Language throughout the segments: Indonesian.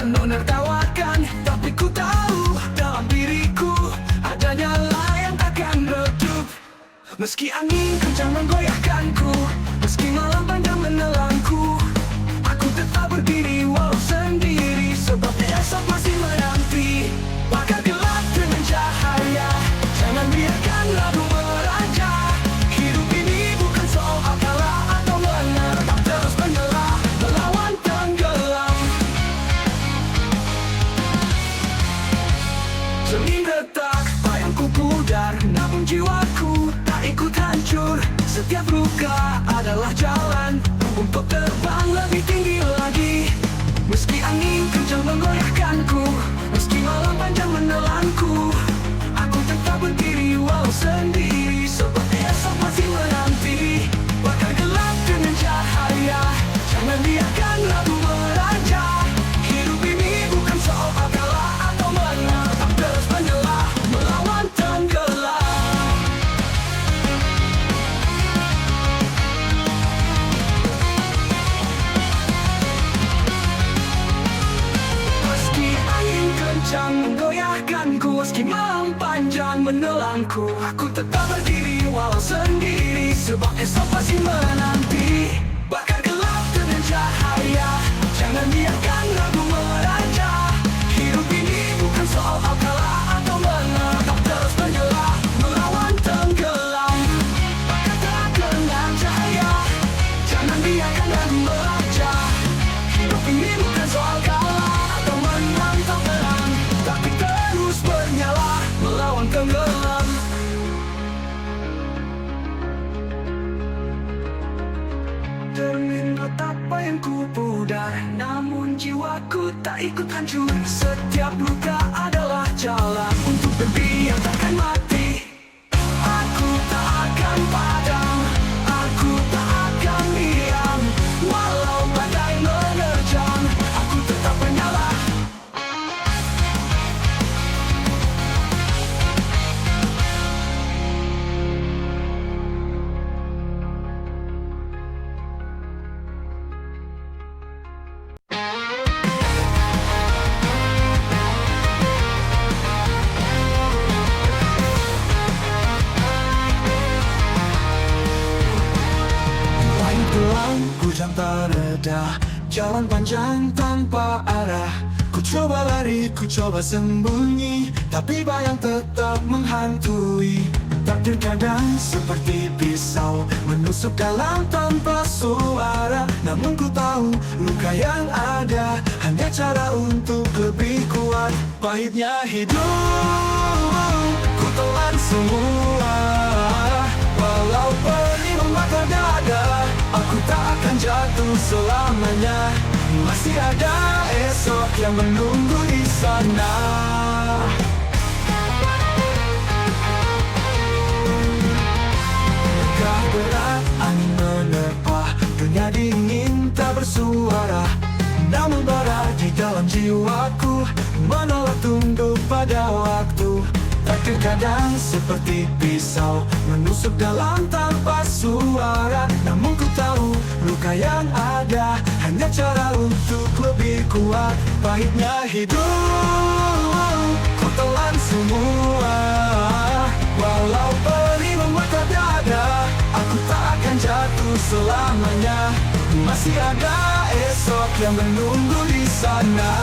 akan menertawakan, tapi ku tahu dalam diriku ada nyala yang takkan redup. Meski angin kencang menggoyahkanku, meski malam panjang menelanku, aku tetap berdiri walau sendiri, sebab esok masih menanti. Bakar gelap dengan cahaya, jangan biarkan ragu meraja. Hidup ini bukan soal kalah atau menang, tetap terus menyerah melawan tenggelam. Cermin retak, bayangku pudar, namun jiwaku tak ikut hancur. Setiap luka adalah jalan untuk terbang lebih tinggi lagi. Meski angin kencang menggoyahkanku, meski malam panjang menelanku, aku tetap berdiri walau sendiri, sebab esok masih menanti. Bakar gelap dengan cahaya, jangan biarkan ragu meraja. Hidup ini bukan soal kalah atau menang, tetap terus menyerah melawan tenggelam. Meski angin kencang menggoyahkanku, meski malam panjang menelanku, aku tetap berdiri walau sendiri, sebab esok masih menanti. Bakar gelap dengan cahaya, jangan biarkan ragu meraja. Hidup ini bukan soal kalah atau menang, tetap terus menyerah melawan tenggelam. Bakar gelap dengan cahaya, jangan biarkan ragu meraja. Hidup ini bukan soal kalah atau menang, tak menang, tapi terus bernyala melawan tenggelam. Cermin retak bayangku pudar, namun jiwaku tak ikut hancur. Setiap luka adalah jalan untuk mimpi yang takkan mati. Aku tak akan padam, aku tak akan diam, walau badai menerjang, aku tetap menyala. Wahyu pelan, hujan tak reda, jalan panjang tanpa arah. Ku coba lari, ku coba sembunyi, tapi bayang tetap menghantui. Takdir kadang seperti pisau, menusuk dalam tanpa suara. Namun ku tahu luka yang ada hanya cara untuk lebih kuat. Pahitnya hidup, ku telan semua, walau pedih membakar dada, aku tak akan jatuh selamanya. Masih ada esok yang menunggu di sana. Langkah berat, angin menerpa, dunia dingin tak bersuara, namun bara di dalam jiwaku menolak tunduk pada waktu. Takdir kadang seperti pisau, menusuk dalam tanpa suara. Namun ku tahu luka yang ada hanya cara untuk lebih kuat. Pahitnya hidup, ku telan semua, walau pedih membakar dada, aku tak akan jatuh selamanya. Masih ada esok yang menunggu di sana.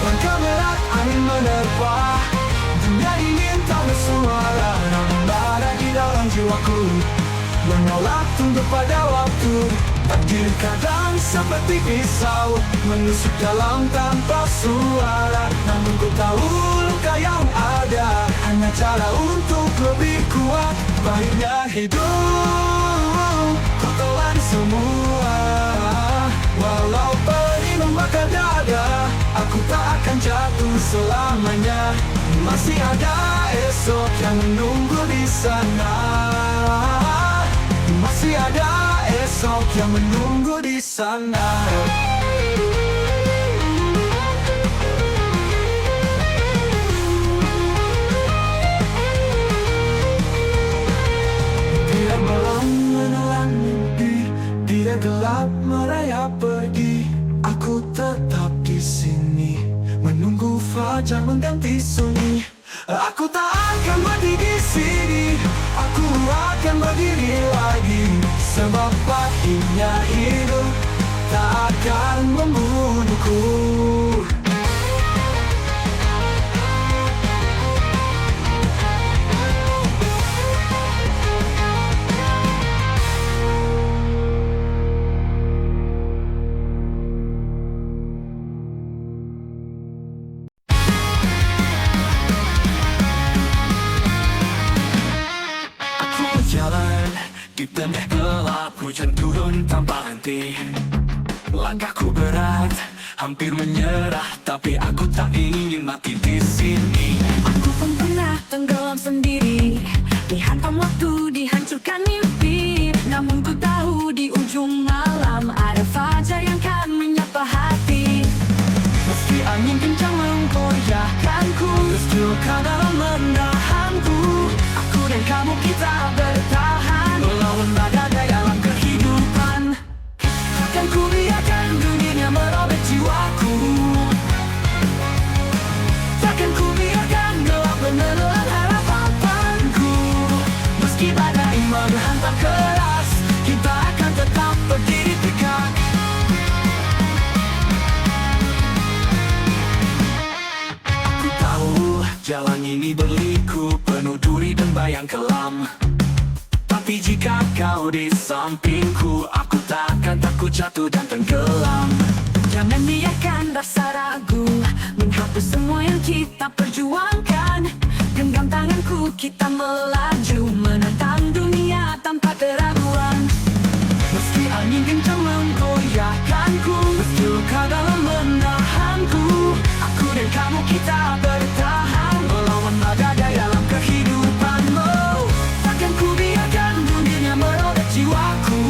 Langkah berat, angin menerpa, dunia ingin tak bersuara, namun bara di dalam jiwaku menolak tunduk pada waktu. Takdir kadang seperti pisau, menusuk dalam tanpa suara. Namun ku tahu luka yang ada hanya cara untuk lebih kuat. Pahitnya hidup, ku telan semua, walau pedih membakar dada, aku tak akan jatuh selamanya. Masih ada esok yang menunggu di sana. Masih ada esok yang menunggu di sana. Dia malam menelan mimpi, dia gelap merayap pergi. fajar mengganti sunyi. Aku tak akan berdiri di sini, aku akan berdiri lagi. Sebab pahitnya hidup tak akan membunuhku. Jalan di tengah gelap, hujan turun tanpa henti. Langkahku berat, hampir menyerah, tapi aku tak ingin mati di sini. Aku pun pernah tenggelam sendiri, dihantam waktu, dihancurkan mimpi. Namun ku tahu di ujung malam ada fajar yang kan menyapa hati. Meski angin kencang menggoyahkanku, luka dalam menahanku. Aku dan kamu kita bertahan, melawan badai dalam kehidupan. Takkan ku biarkan dunia merobek jiwaku. Takkan ku biarkan gelap menelan harapanku. Meski badai menghantam keras, kita akan tetap berdiri tegak. Aku tahu jalan ini berliku, penuh duri dan bayang kelam. Tapi jika kau di sampingku, aku takkan takut jatuh dan tenggelam. Jangan biarkan rasa ragu menghapus semua yang kita perjuangkan. Genggam tanganku, kita melaju menantang dunia tanpa keraguan. Meski angin kencang menggoyahkanku, meski luka dalam menahanku, aku dan kamu kita bertahan, melawan badai dalam kehidupan. Oh, takkan ku biarkan dunia merobek jiwaku.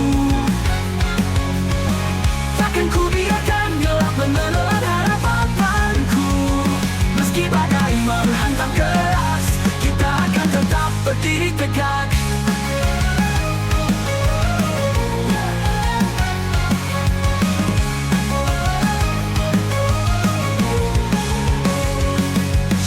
Takkan ku biarkan gelap menelan harapanku. Meski badai menghantam keras, kita akan tetap berdiri tegak.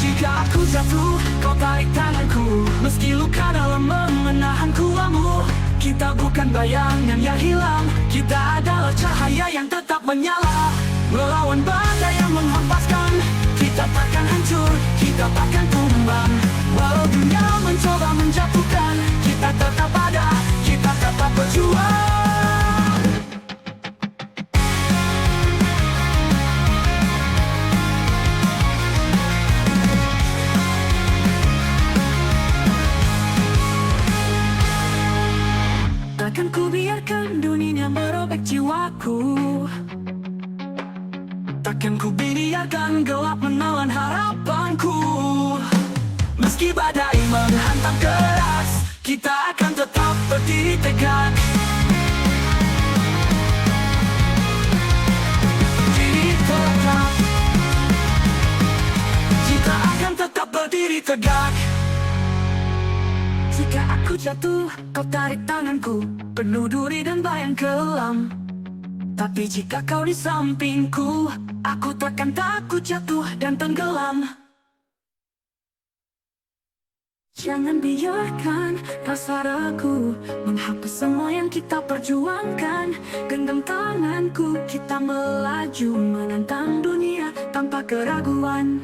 Jika aku jatuh, kau tarik tanganku. Meski luka dalam menahanku lamu, kita bukan bayangan yang hilang, kita adalah cahaya yang tetap menyala. Melawan badai yang menghempaskan, kita takkan hancur, kita takkan tumbang. Walau dunia mencoba menjatuhkan, kita tetap ada, kita tetap berjuang. Takkan ku biarkan dunia merobek jiwaku. Takkan ku biarkan gelap menelan harapanku. Meski badai menghantam keras, kita akan tetap berdiri tegak. Berdiri tegak. Kita akan tetap berdiri tegak. Jika aku jatuh, kau tarik tanganku, penuh duri dan bayang kelam. Tapi jika kau di sampingku, aku takkan takut jatuh dan tenggelam. Jangan biarkan rasa ragu menghapus semua yang kita perjuangkan. Genggam tanganku, kita melaju menantang dunia tanpa keraguan.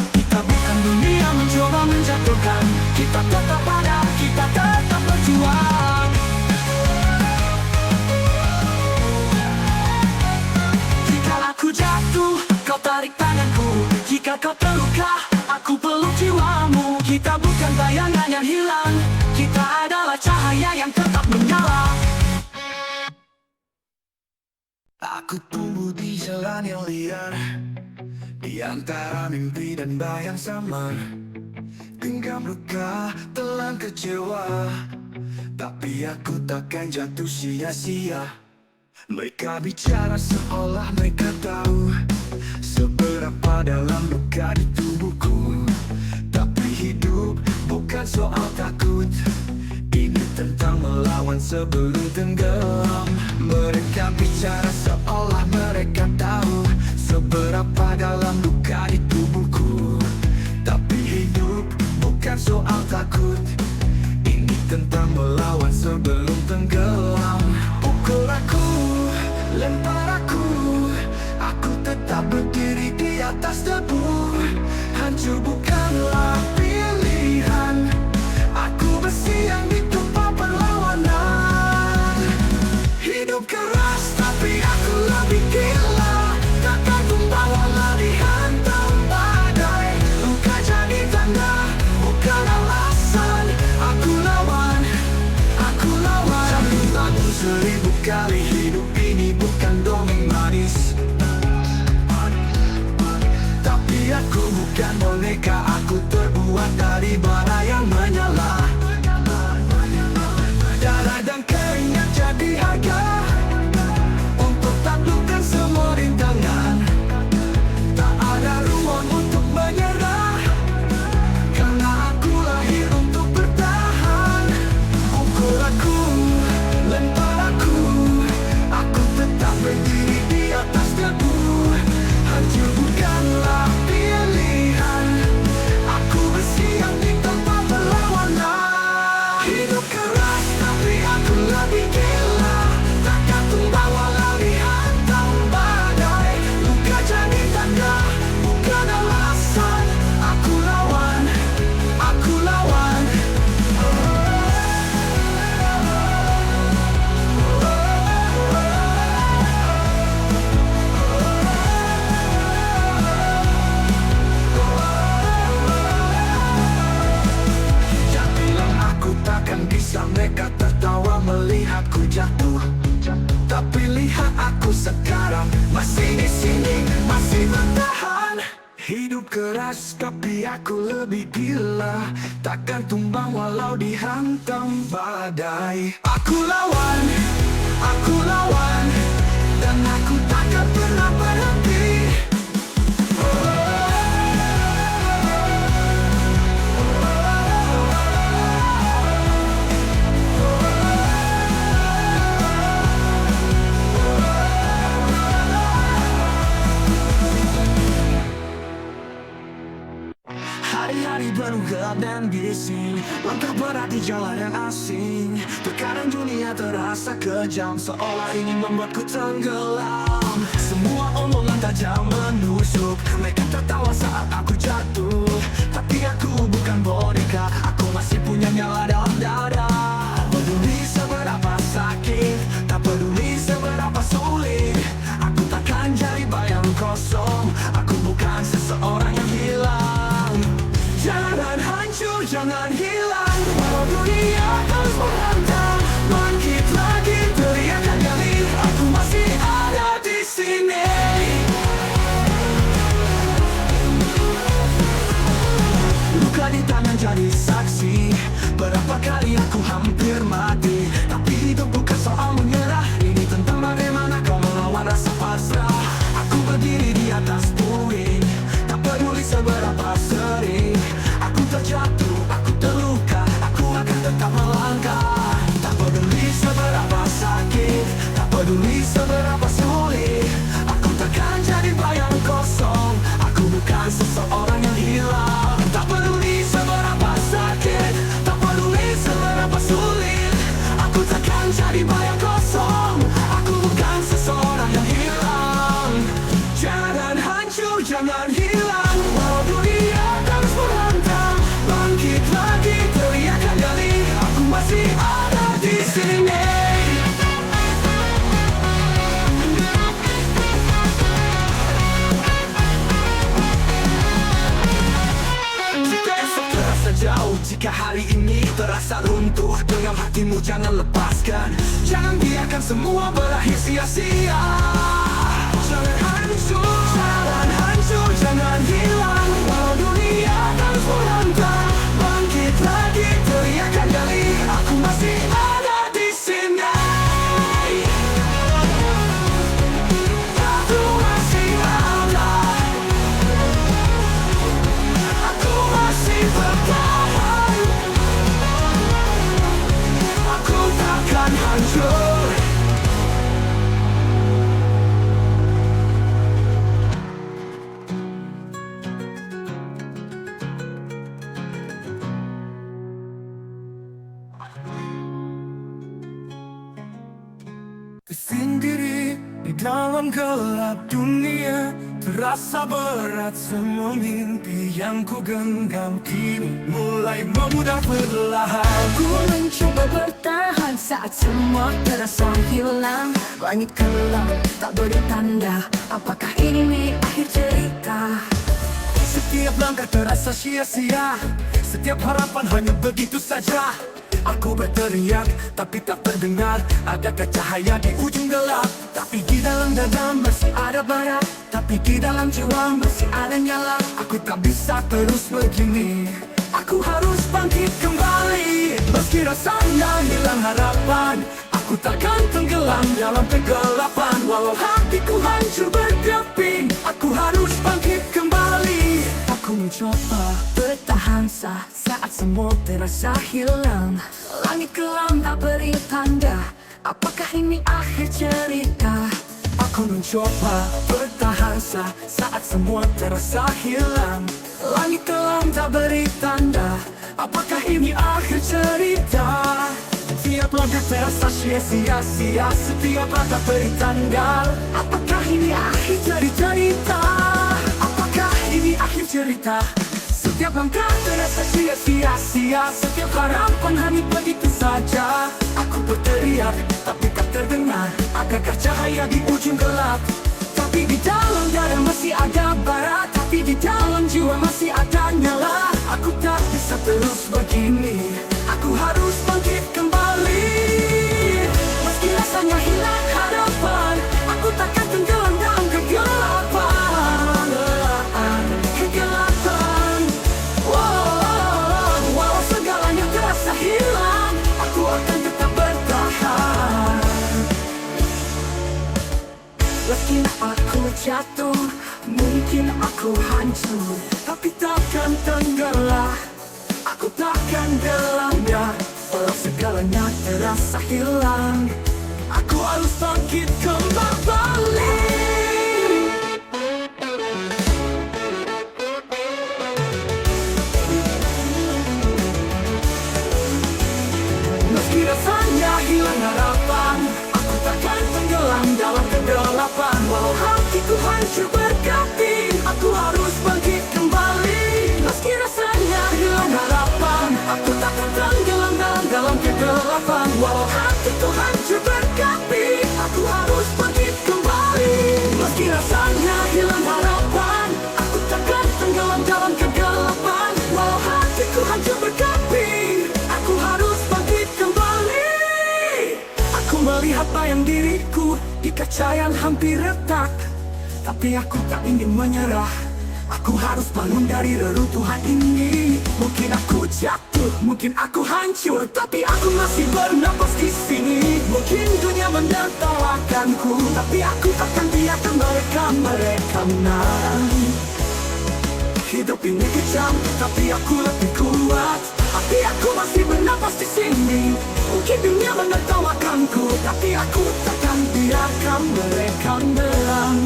Kita bukan dunia mencoba menjatuhkan, kita tetap ada, kita tetap berjuang. Jika aku jatuh, kau tarik tanganku. Jika kau terluka, aku peluk jiwamu. Kita bukan bayangan yang hilang, kita adalah cahaya yang tetap menyala. Aku tumbuh di jalan yang liar, di antara mimpi dan bayang samar. Genggam luka, telan kecewa, tapi aku takkan jatuh sia-sia. Mereka bicara seolah mereka tahu seberapa dalam luka di tubuhku. Tapi hidup bukan soal takut, ini tentang melawan sebelum tenggelam. Mereka bicara seolah mereka tahu seberapa dalam luka di berdiri di atas debu. Hancur bukanlah pilihan, aku besi yang ditumpa perlawanan. Hidup keras tapi aku lebih gila, takkan tumbang walau dihantam badai. Luka jadi tanda, bukan alasan. Aku lawan, aku lawan. Jatuh bangun 1000 kali, hidup ini bukan dongeng manis. Tapi aku bukan boneka, aku terbuat dari bara yang menyala. Darah dan keringat jadi harga untuk taklukkan semua rintangan. Tak ada ruang untuk menyerah, karena aku lahir untuk bertahan. Pukul aku, lempar aku tetap berdiri di atas debu. Hancur bukanlah pilihan, aku besi yang ditempa perlawanan. Hidup keras tapi aku lebih gila, takkan tumbang walau dihantam badai. Luka jadi tanda, bukan alasan. Aku lawan, aku lawan. Bilang aku takkan bisa, mereka tertawa melihatku jatuh. Tapi lihat aku sekarang, masih di sini, masih bertahan. Hidup keras tapi aku lebih gila, takkan tumbang walau dihantam badai. Aku lawan, dan aku takkan pernah berhenti. Hari-hari penuh gelap dan bising, langkah berat di jalan yang asing. Terkadang dunia terasa kejam, seolah ingin membuatku tenggelam. Semua omongan tajam menusuk, mereka tertawa saat aku jatuh. Tapi aku bukan boneka, aku masih punya nyawa dalam dada. Tak peduli seberapa sakit, tak peduli seberapa sulit, aku takkan jadi bayang kosong. Aku bukan seseorang yang hilang. Jangan hancur, jangan hilang, walau dunia terus menghantam. Bangkit lagi, teriakan kali, aku masih ada di sini. Luka di tangan jadi saksi, berapa kali aku hampir mati. Tapi hidup bukan soal menyerah, ini tentang bagaimana kau melawan rasa pasrah. Aku berdiri di atas puing, tak peduli seberapa sering aku terjatuh, aku terluka, aku akan tetap melangkah. Tak peduli seberapa sakit, tak peduli seberapa sulit, aku takkan jadi bayang kosong. Aku bukan seseorang yang hilang. Tak peduli seberapa sakit, tak peduli seberapa sulit, aku takkan jadi bayang kosong. Aku bukan seseorang yang hilang. Jangan hancur, jangan hilang, walau dunia terus menghantam. Bangkit lagi, teriakan kali, aku masih ada di sini. Jika esok terasa jauh, jika hari ini terasa runtuh, dengan hatimu jangan lepaskan. Jangan biarkan semua berakhir sia-sia. Jangan hancur, jangan hancur, jangan hilang, walau dunia terus menghantam. Bangkit lagi, teriakan kali, aku masih ada di sini. Aku masih ada, aku masih bertahan. Aku takkan hancur. dalam gelap dunia terasa berat, semua mimpi yang ku genggam kini mulai memudar perlahan. Ku mencoba bertahan saat semua terasa hilang. Langit gelap tak beri tanda, apakah ini akhir cerita? Setiap langkah terasa sia-sia, setiap harapan hanya begitu saja. Aku berteriak tapi tak terdengar. Adakah cahaya di ujung gelap? Tapi di dalam dada masih ada bara. Tapi di dalam jiwa masih ada nyala. Aku tak bisa terus begini, aku harus bangkit kembali. Meski rasanya hilang harapan, aku takkan tenggelam dalam kegelapan. Walau hatiku hancur berkeping, aku harus bangkit kembali. Aku mencoba bertahan saat semua terasa hilang. Langit kelam tak beri tanda, apakah ini akhir cerita? Aku mencoba bertahan saat semua terasa hilang. Langit kelam tak beri tanda, apakah ini akhir cerita? Setiap langkah terasa sia-sia, setiap langkah beri tanda, apakah ini akhir cerita? Apakah ini akhir cerita? Setiap langkah terasa sia-sia, setiap harapan hanya begitu saja. Aku berteriak tapi tak terdengar. Adakah cahaya di ujung gelap? Tapi di dalam dada masih ada bara. Tapi di dalam jiwa masih ada nyala. Aku tak bisa terus begini, aku harus bangkit kembali. Meski rasanya hilang harapan, aku takkan tenggelam dalam kegelapan. Kegelapan, walau segalanya terasa hilang, aku akan tetap bertahan. Meski aku jatuh, mungkin aku hancur, tapi takkan tenggelam. Aku takkan gelamnya, walau segalanya terasa hilang, aku harus bangkit kembali. Meski rasanya hilang harapan, aku takkan tenggelam dalam kegelapan. Walau hatiku hancur berkeping, aku harus bangkit kembali. Meski rasanya hilang harapan, aku takkan tenggelam dalam kegelapan. Walau hatiku hancur berkeping, aku harus bangkit kembali. Meski rasanya hilang harapan, aku takkan tenggelam dalam kegelapan. Walau hatiku hancur berkeping, aku harus bangkit kembali. Aku melihat bayang diriku di kaca yang hampir retak, tapi aku tak ingin menyerah. Aku harus bangun dari reruntuhan ini. Mungkin aku jatuh, mungkin aku hancur, tapi aku masih bernapas di sini. Mungkin dunia menertawakanku, tapi aku takkan biarkan mereka menang. Hidup ini kejam, tapi aku lebih kuat. Tapi aku masih bernapas di sini. Mungkin dunia menertawakanku, tapi aku takkan biarkan mereka menang.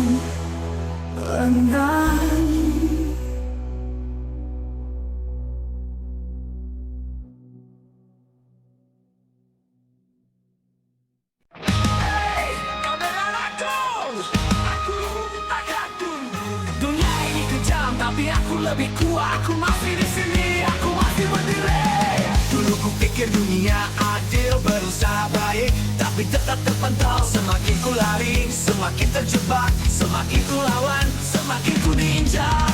Dunia ini kejam, tapi aku lebih kuat. Aku masih di sini, aku masih berdiri. Dulu ku pikir dunia adil, berusaha baik, tapi tetap terpental. Semakin ku lari, semakin terjebak. Semakin ku lawan, semakin ku diinjak.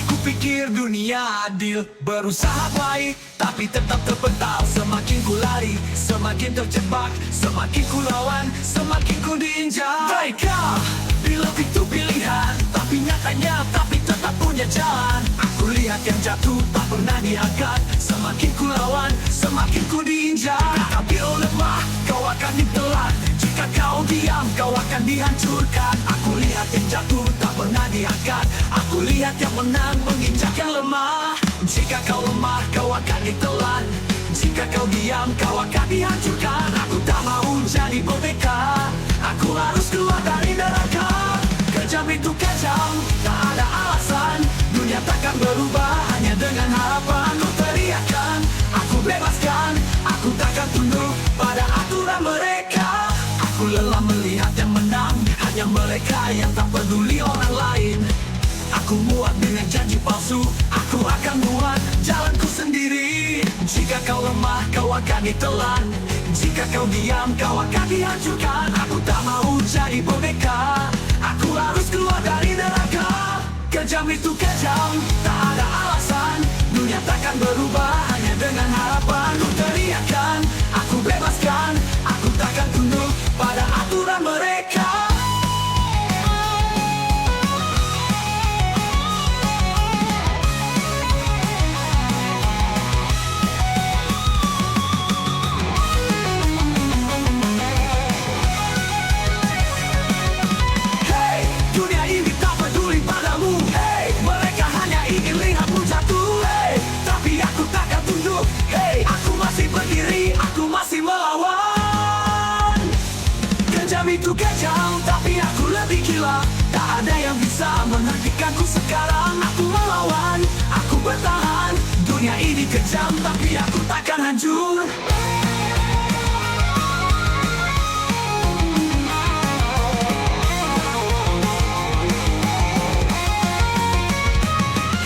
Ku pikir dunia adil, berusaha baik, tapi tetap terpental. Semakin ku lari, semakin terjebak. Semakin ku lawan, semakin ku diinjak. Baiklah, bila itu pilihan, tapi nyatanya tapi tetap punya jalan. Aku lihat yang jatuh tak pernah diangkat. Semakin ku lawan, semakin ku diinjak. Tapi oh lemah, kau akan ditelan. Jika kau diam, kau akan dihancurkan. Aku lihat yang jatuh tak pernah diangkat. Aku lihat yang menang menginjak yang lemah. Jika kau lemah, kau akan ditelan. Jika kau diam, kau akan dihancurkan. Aku tak mau jadi boneka, aku harus keluar dari neraka. Kejam itu kejam, tak ada alasan. Dunia takkan berubah hanya dengan harapan. Ku teriakkan, aku bebaskan. Aku takkan tunduk pada aturan mereka. Aku lelah melihat yang menang hanya mereka. mereka yang tak peduli orang lain. Aku muak dengan janji palsu, aku akan buat jalanku sendiri. Jika kau lemah, kau akan ditelan. Jika kau diam, kau akan dihancurkan. Aku tak mau jadi boneka, aku harus keluar dari neraka. Kejam itu kejam, tak ada alasan. Dunia takkan berubah hanya dengan harapan. Ku teriakkan, aku bebaskan. Aku takkan tunduk pada aturan mereka. Itu kejam, tapi aku lebih gila. Tak ada yang bisa menghentikanku sekarang. Aku melawan, aku bertahan. Dunia ini kejam, tapi aku takkan hancur.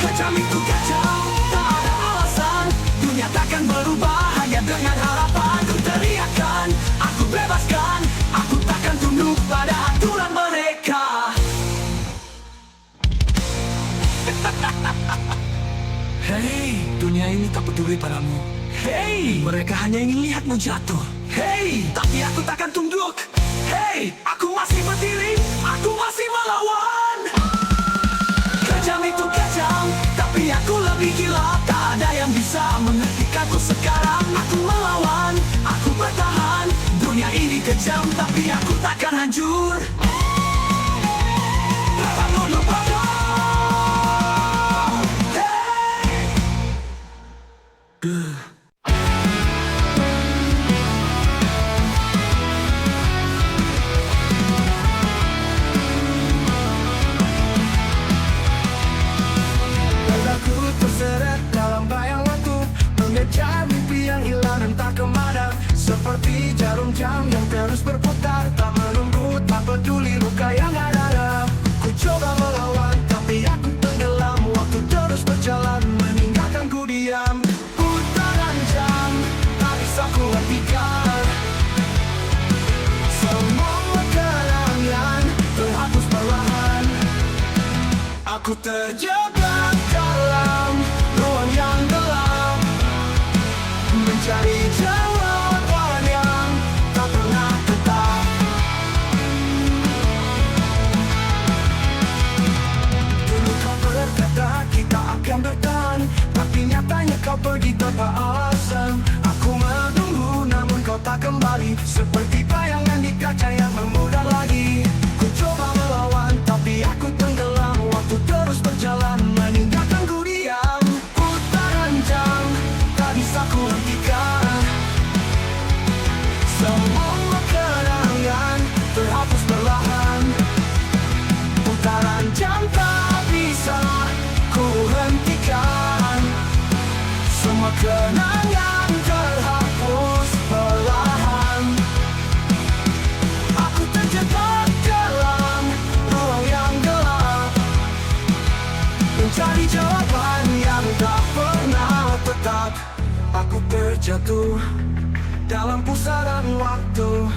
Kejam itu kejam, tak ada alasan. Dunia takkan berubah hanya dengan harapan. Ku teriakkan, aku bebaskan. Aku takkan tunduk pada aturan mereka. Hei, dunia ini tak peduli padamu. Hei, mereka hanya ingin lihatmu jatuh. Hei, tapi aku takkan tunduk. Hei, aku masih berdiri, aku masih melawan. Kejam itu kejam, tapi aku lebih gila. Tak ada yang bisa menghentikanku sekarang. Aku melawan, aku bertahan. Dunia ini kejam, tapi aku takkan hancur. Tak tunduk pada. Aku terseret dalam bayang waktu, mengejar mimpi yang hilang entah kemana. Seperti jarum jam yang terus berputar, tak menunggu, tak peduli luka yang ada. Ku coba melawan, tapi aku tenggelam. Waktu terus berjalan, meninggalkan ku diam. Putaran jam, tak bisa ku hentikan. Semua kenangan terhapus perlahan. Aku terjebak dalam ruang yang gelap, mencari jawaban yang tak pernah tetap. Dulu kau berkata kita akan bertahan, tapi nyatanya kau pergi tanpa alasan. Aku menunggu namun kau tak kembali, seperti bayangan di kaca yang memudar lagi. Ku coba melawan tapi aku tenggelam. Waktu terus berjalan, meninggalkan ku diam. Putaran jam, tak bisa ku hentikan. Semua kenangan terhapus perlahan. Putaran jam tak bisa ku hentikan. Semua kenangan terhapus perlahan. Aku terjebak dalam ruang yang gelap, mencari jawaban yang tak pernah tetap. Aku terjatuh dalam pusaran waktu,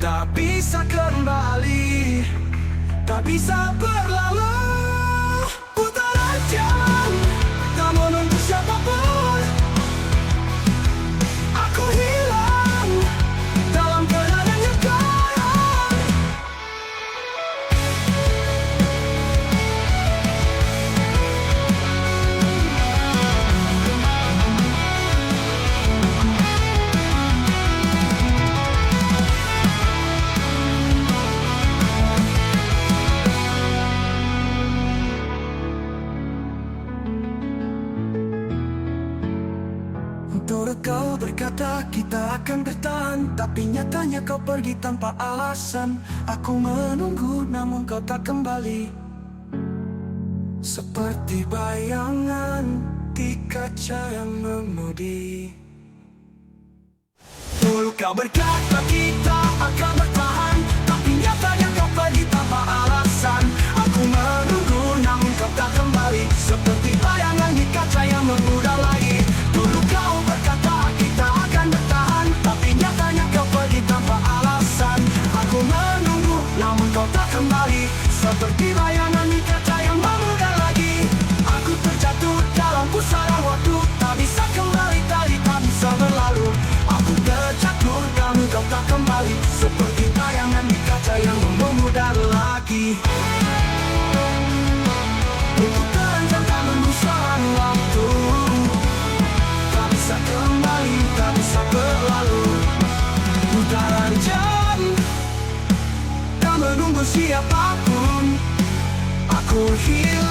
tak bisa kembali, tak bisa berlalu. Putaran jam, tak menunggu siapapun. Aku hilang dalam kenangan yang karam. Untuk kau berkata kita akan bertahan, tapi nyatanya kau pergi tanpa alasan. Aku menunggu namun kau tak kembali, seperti bayangan di kaca yang memudi. Dulu kau berkata kita akan bertahan, tapi nyatanya kau pergi tanpa Seperti bayangan kaca yang memudar lagi. Aku terjatuh dalam pusaran waktu, tak bisa kembali, tali tak bisa berlalu. Aku terjatuh dan kau tak kembali, seperti bayangan di kaca yang memudar lagi. Untuk terancam tak pusaran waktu, tak bisa kembali, tak bisa berlalu. Ku terancam tak menunggu siapapun. Aku hilang